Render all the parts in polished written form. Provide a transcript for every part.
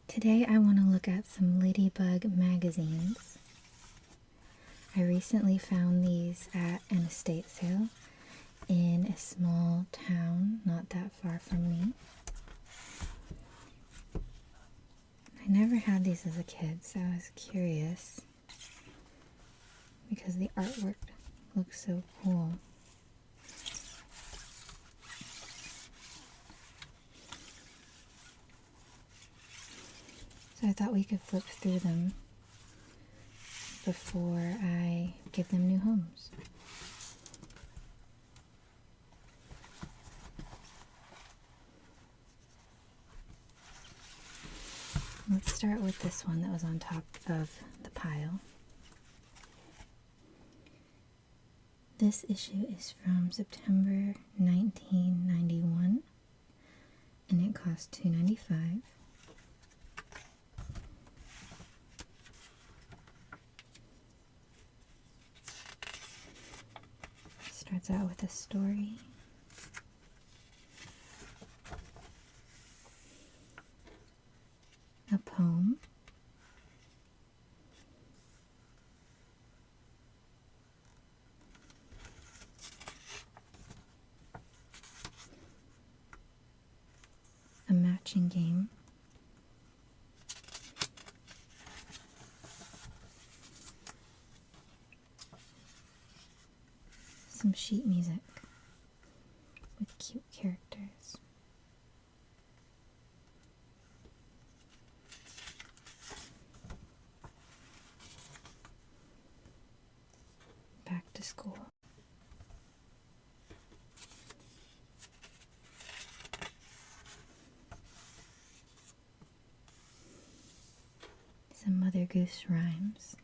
Today I want to look at some Ladybug magazines. I recently found these at an estate sale in a small town not that far from me. I never had these as a kid, so I was curious because the artwork looks so cool. So I thought we could flip through them before I give them new homes. Let's start with this one that was on top of the pile. This issue is from September 1991 and it cost $2.95. Starts out with a story. A poem. A matching game. Some sheet music with cute characters. Back to school. Some Mother Goose rhymes.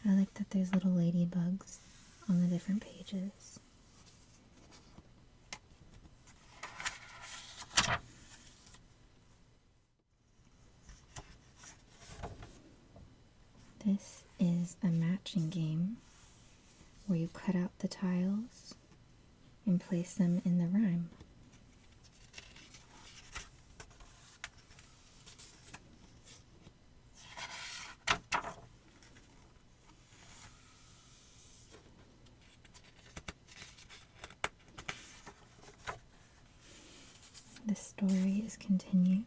I like that there's little ladybugs on the different pages. This is a matching game where you cut out the tiles and place them in the rhyme. The story is continued.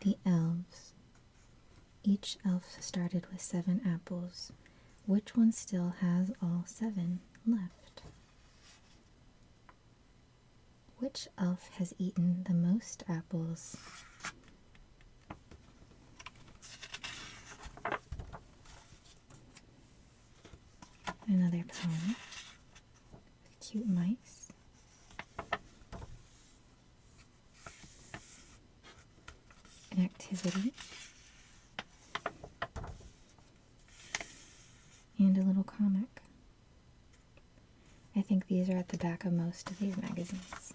The elves. Each elf started with 7 apples. Which one still has all 7 left? Which elf has eaten the most apples? Another poem with cute mice. An activity. And a little comic. I think these are at the back of most of these magazines.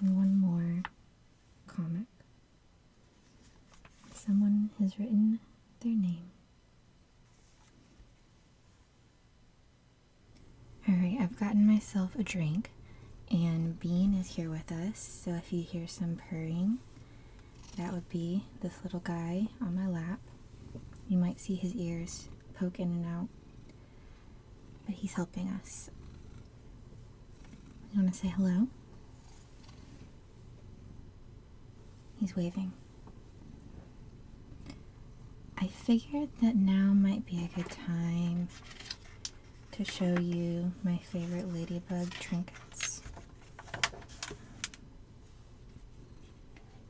And one more comic. Someone has written their name. Alright, I've gotten myself a drink, and Bean is here with us, so if you hear some purring, that would be this little guy on my lap. You might see his ears poke in and out, but he's helping us. You want to say hello? He's waving. I figured that now might be a good time to show you my favorite Ladybug trinkets.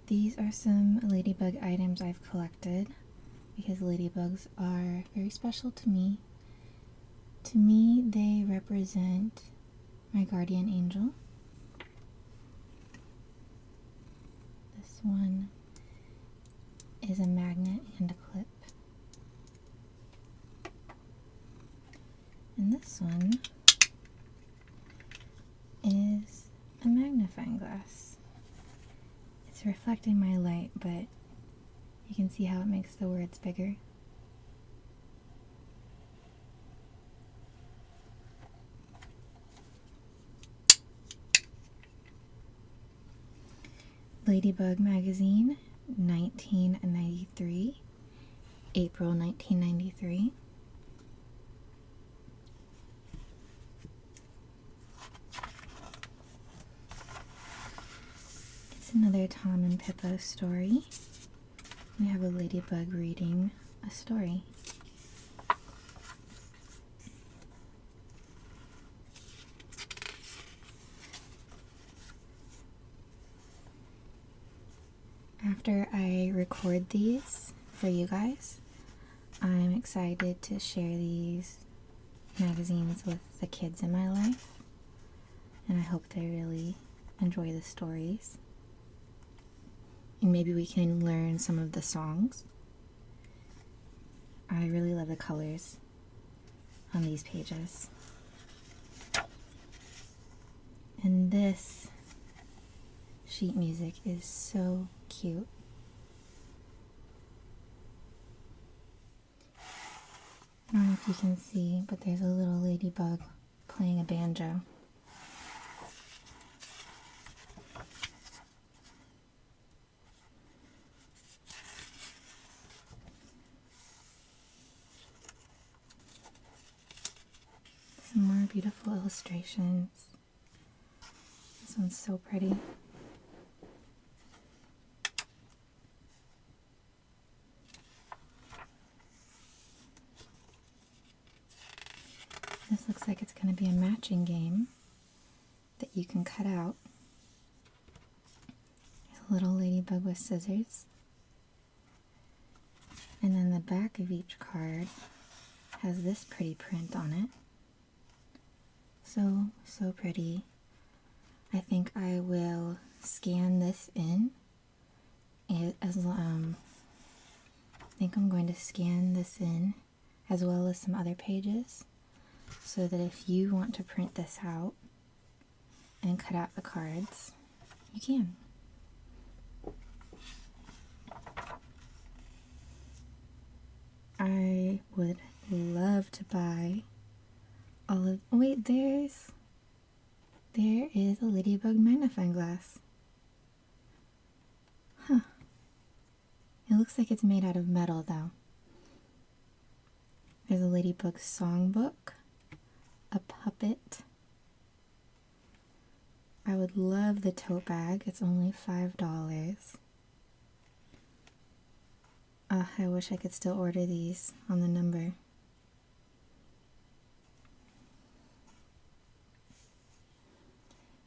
These are some Ladybug items I've collected because ladybugs are very special to me. To me, they represent my guardian angel. This one is a magnet and a clip. And this one is a magnifying glass. It's reflecting my light, but you can see how it makes the words bigger. Ladybug Magazine, 1993, April 1993. It's another Tom and Pippo story. We have a ladybug reading a story. After I record these for you guys, I'm excited to share these magazines with the kids in my life, and I hope they really enjoy the stories. And maybe we can learn some of the songs. I really love the colors on these pages. And this sheet music is so cute. I don't know if you can see, but there's a little ladybug playing a banjo. Some more beautiful illustrations. This one's so pretty. This looks like it's going to be a matching game that you can cut out. There's a little ladybug with scissors. And then the back of each card has this pretty print on it. So pretty. I think I will scan this in. I think I'm going to scan this in as well as some other pages, so that if you want to print this out and cut out the cards, you can. I would love to buy all of, wait, there is a Ladybug magnifying glass. Huh. It looks like it's made out of metal though. There's a Ladybug songbook, a puppet. I would love the tote bag. It's only $5. I wish I could still order these on the number.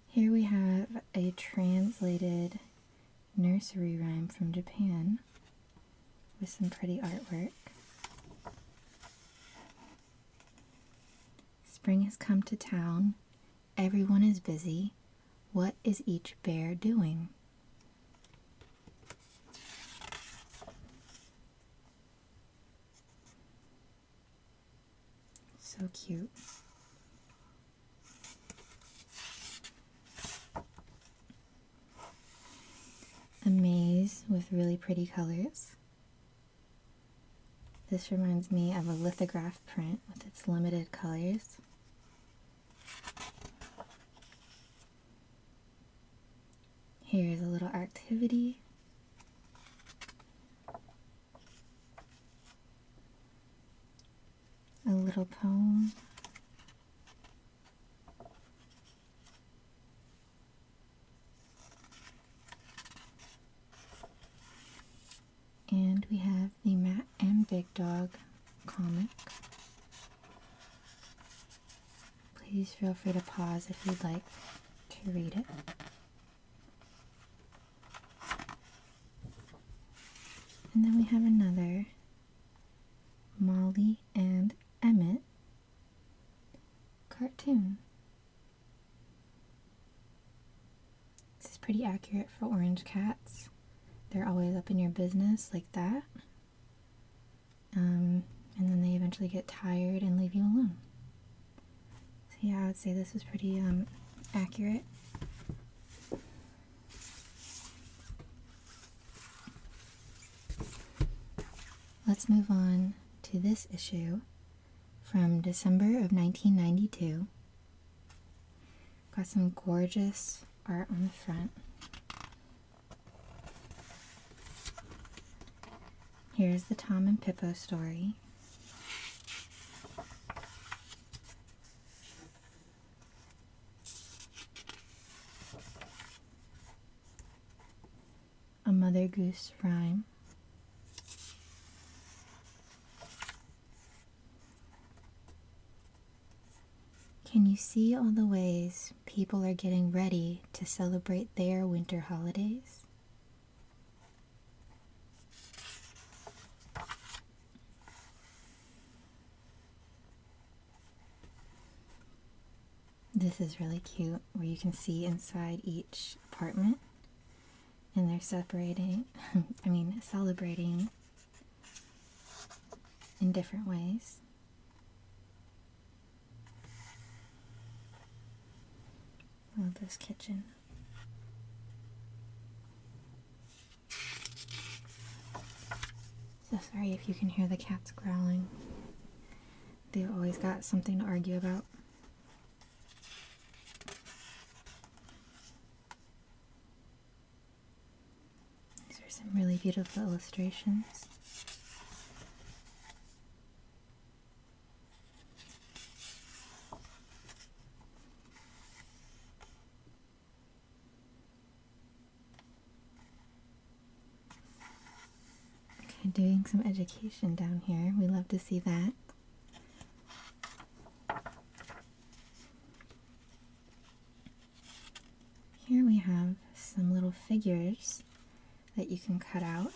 Here we have a translated nursery rhyme from Japan with some pretty artwork. Spring has come to town. Everyone is busy. What is each bear doing? So cute. A maze with really pretty colors. This reminds me of a lithograph print with its limited colors. Here's a little activity. A little poem. And we have the Matt and Big Dog comic. Please feel free to pause if you'd like to read it. And then we have another Molly and Emmett cartoon. This is pretty accurate for orange cats. they're always up in your business like that. And then they eventually get tired and leave you alone. So yeah, I would say this was pretty accurate. Let's move on to this issue from December of 1992. Got some gorgeous art on the front. Here's the Tom and Pippo story. A Mother Goose rhyme. Can you see all the ways people are getting ready to celebrate their winter holidays? This is really cute, where you can see inside each apartment, and they're celebrating in different ways. I love this kitchen. So sorry if you can hear the cats growling. They've always got something to argue about. These are some really beautiful illustrations. Okay, doing some education down here. We love to see that. Here we have some little figures that you can cut out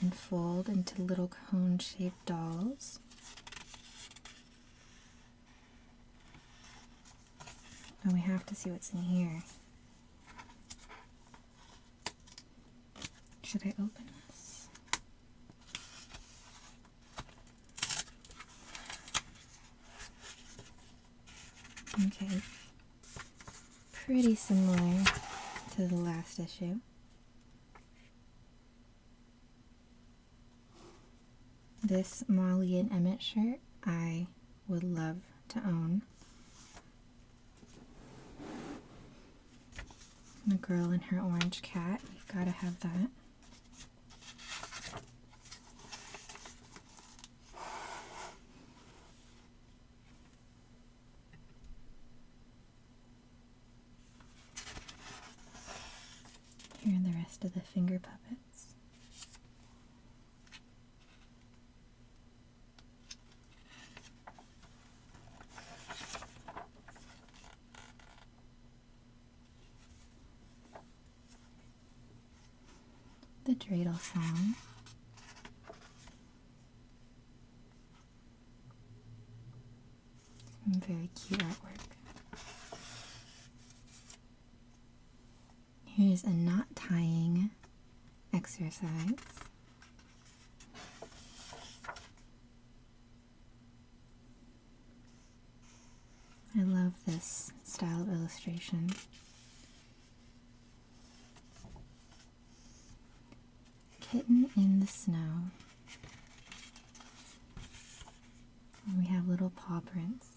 and fold into little cone-shaped dolls. And we have to see what's in here. Should I open this? Okay. Pretty similar to the last issue. This Molly and Emmett shirt I would love to own. The girl and her orange cat, you've got to have that. Here are the rest of the finger puppets. The dreidel song. Some very cute artwork. Here's a knot tying exercise. I love this style of illustration. Kitten in the snow. And we have little paw prints.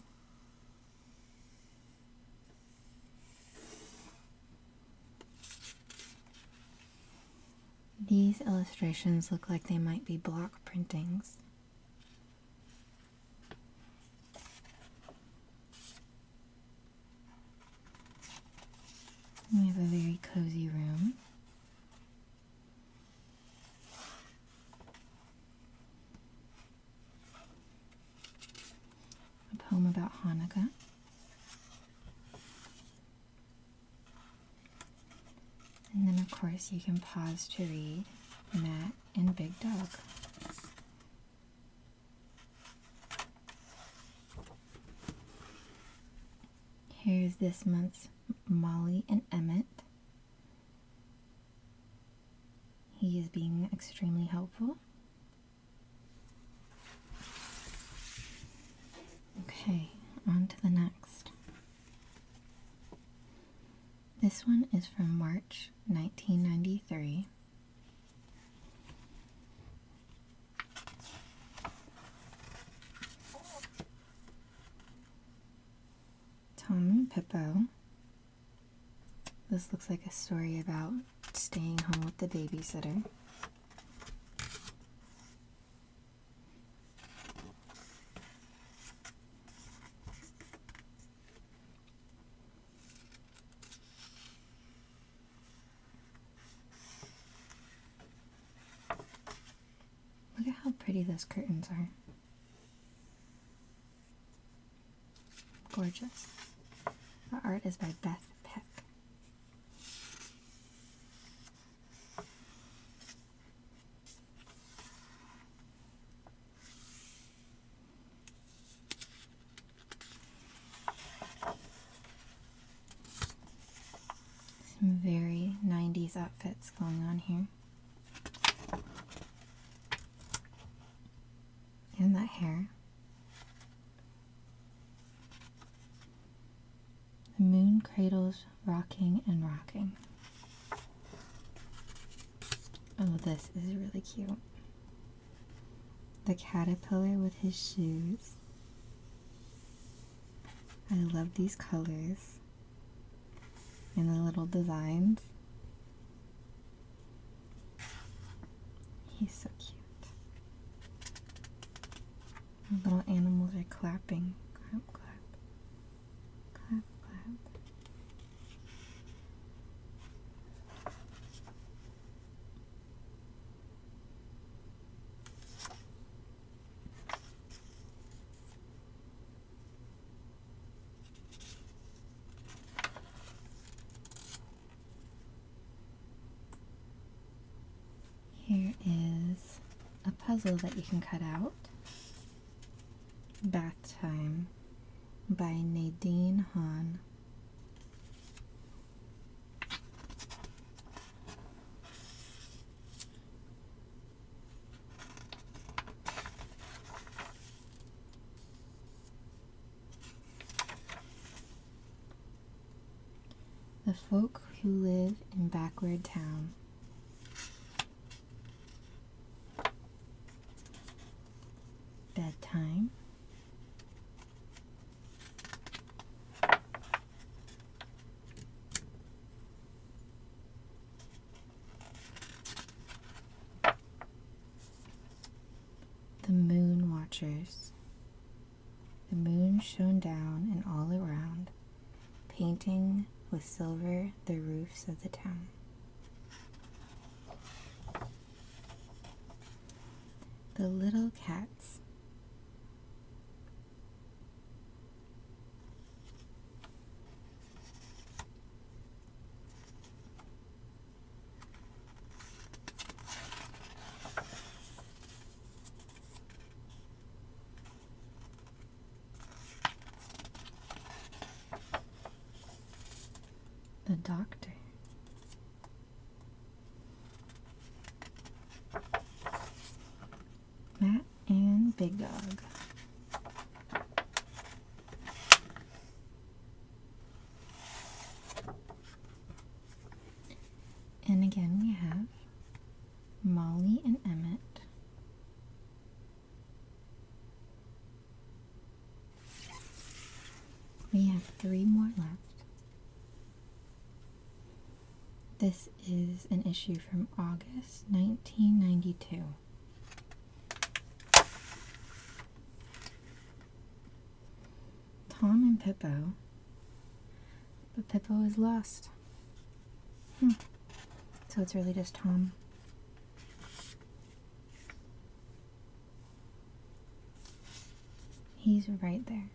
These illustrations look like they might be block printings. We have a very cozy room. A poem about Hanukkah. And then, of course, you can pause to read Matt and Big Dog. Here's this month's Molly and Emmett. He is being extremely helpful. Okay, on to the next. This one is from March 1993. Tom and Pippo. This looks like a story about staying home with the babysitter. Look at how pretty those curtains are. Gorgeous. The art is by Beth Peck. Some very 90s outfits going on here. And that hair. The moon cradles rocking and rocking. Oh, this is really cute. The caterpillar with his shoes. I love these colors and the little designs. He's so cute. The little animals are clapping. Clap, clap. Clap, clap. Here is a puzzle that you can cut out. Bath Time by Nadine Hahn. The folk who live in backward town. Bedtime. The Moon Watchers. The moon shone down and all around, painting with silver the roofs of the town. The Little Cats. The Doctor. Matt and Big Dog. And again we have Molly and Emmett. We have 3 more left. This is an issue from August 1992. Tom and Pippo. But Pippo is lost. So it's really just Tom. He's right there.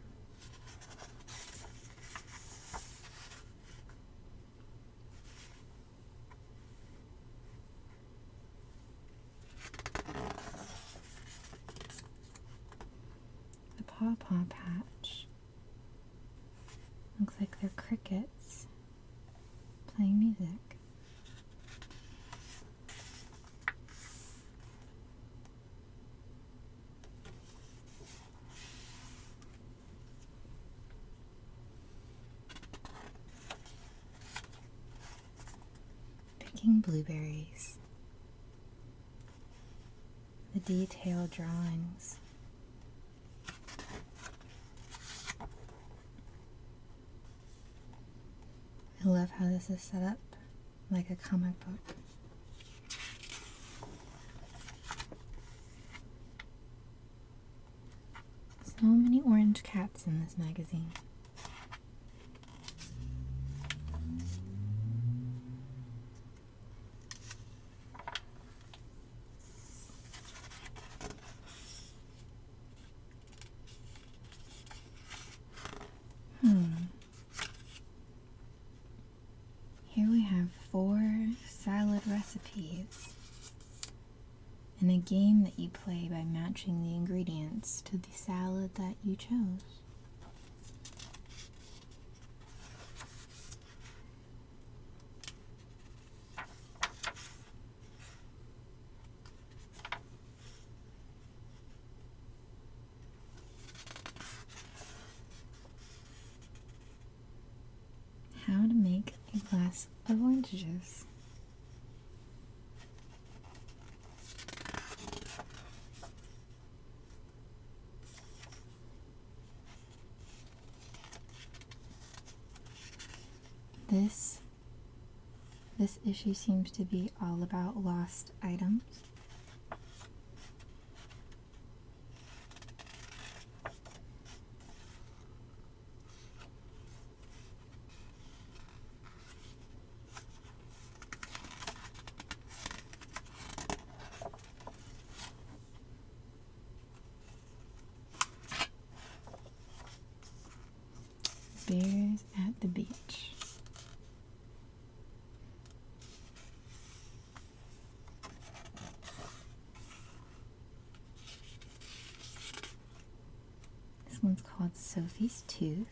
The Paw Paw Patch. Looks like they're crickets playing music. picking blueberries. The detailed drawings. I love how this is set up like a comic book. So many orange cats in this magazine. Here we have 4 salad recipes and a game that you play by matching the ingredients to the salad that you chose. How to make a glass of orange juice. This issue seems to be all about lost items. Bears at the beach. This one's called Sophie's Tooth.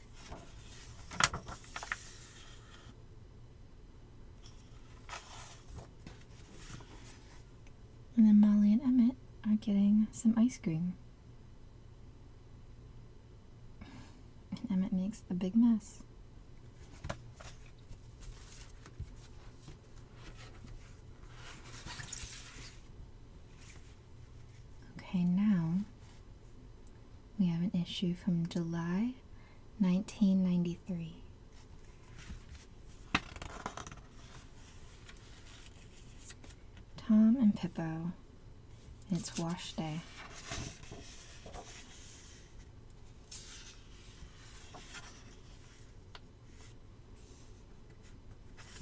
And then Molly and Emmett are getting some ice cream. And Emmett makes a big mess. Okay, now we have an issue from July 1993. Tom and Pippo. It's wash day.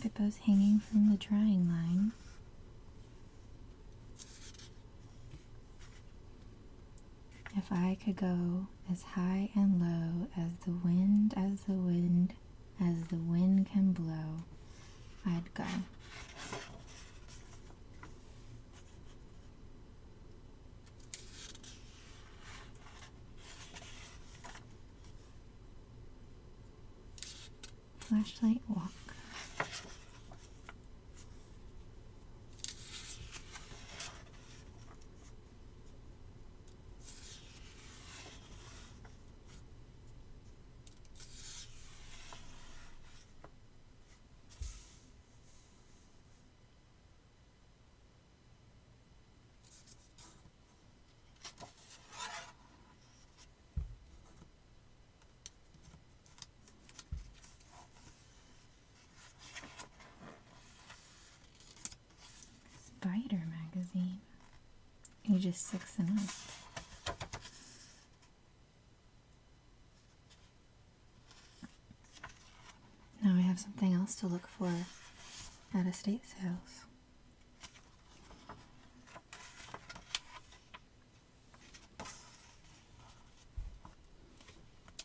Pippo's hanging from the drying line. If I could go as high and low as the wind, as the wind, as the wind can blow, I'd go. Flashlight walk. Spider magazine, ages 6 and up. Now I have something else to look for at estate sales.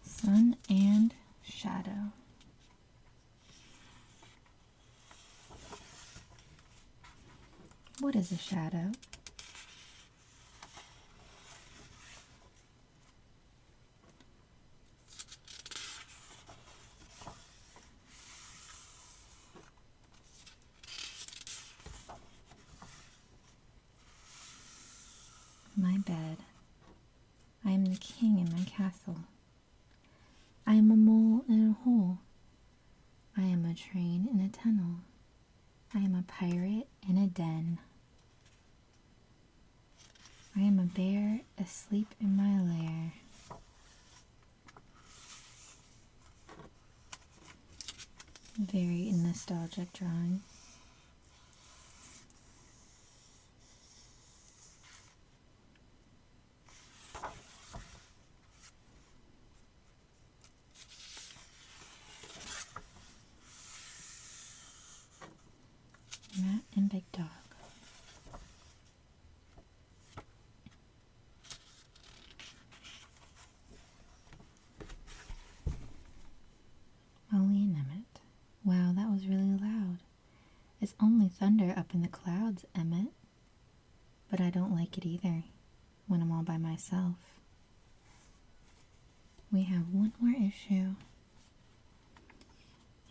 Sun and shadow. What is a shadow? My bed. I am the king in my castle. I am a mole in a hole. I am a train in a tunnel. I am a pirate in a den. I am a bear asleep in my lair. Very nostalgic drawing. Matt and Big Dog. Molly and Emmett. Wow, that was really loud. It's only thunder up in the clouds, Emmett. But I don't like it either when I'm all by myself. We have one more issue.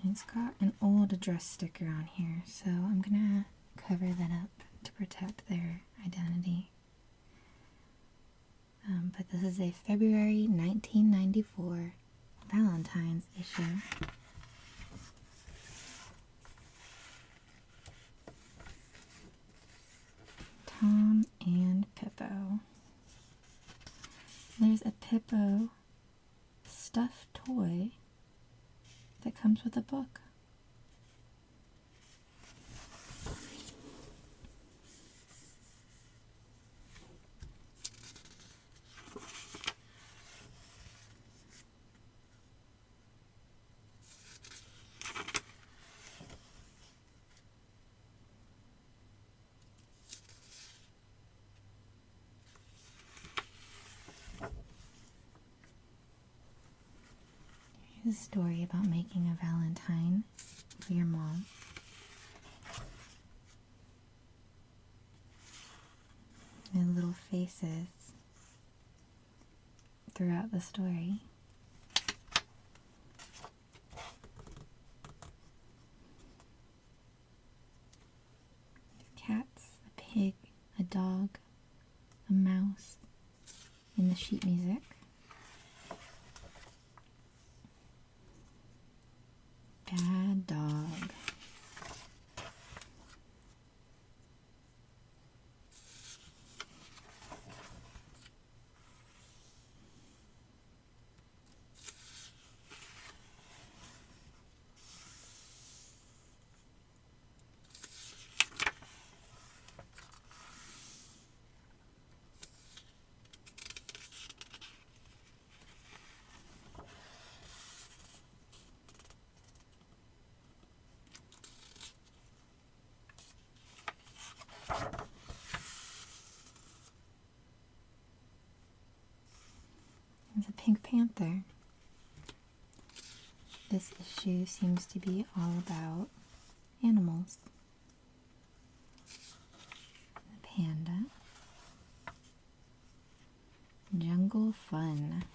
And it's got an old address sticker on here, so I'm gonna cover that up to protect their identity. But this is a February 1994 Valentine's issue. Tom and Pippo. There's a Pippo stuffed toy that comes with a book. Here's a story about making a Valentine for your mom. There's little faces throughout the story. Cats, a pig, a dog, a mouse, and the sheet music. Bad dog. There's a Pink Panther. This issue seems to be all about animals. The panda. Jungle Fun.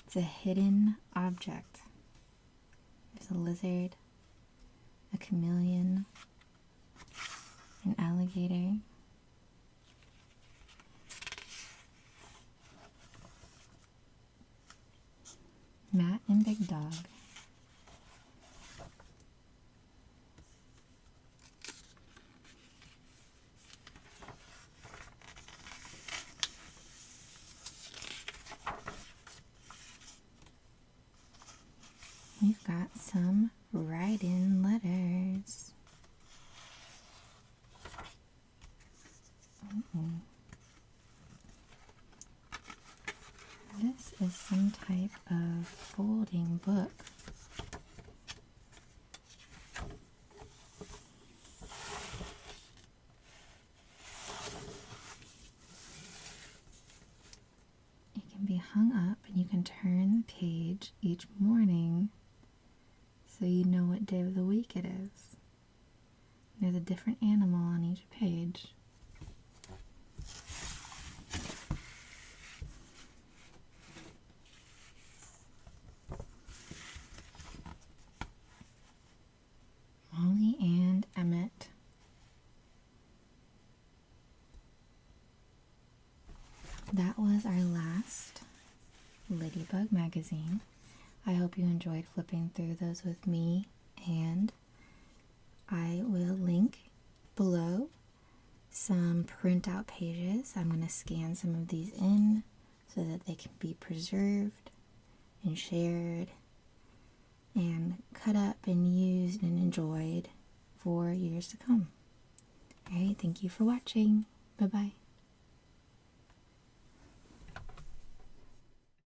It's a hidden object. There's a lizard, a chameleon, an alligator, Matt and Big Dog. We've got some write-in letters. This is some type of folding book. It can be hung up and you can turn the page each morning so you know what day of the week it is. There's a different animal on each page. Molly and Emmett. That was our last Ladybug magazine. I hope you enjoyed flipping through those with me, and I will link below some printout pages. I'm going to scan some of these in so that they can be preserved and shared and cut up and used and enjoyed for years to come. Alright, thank you for watching. Bye-bye.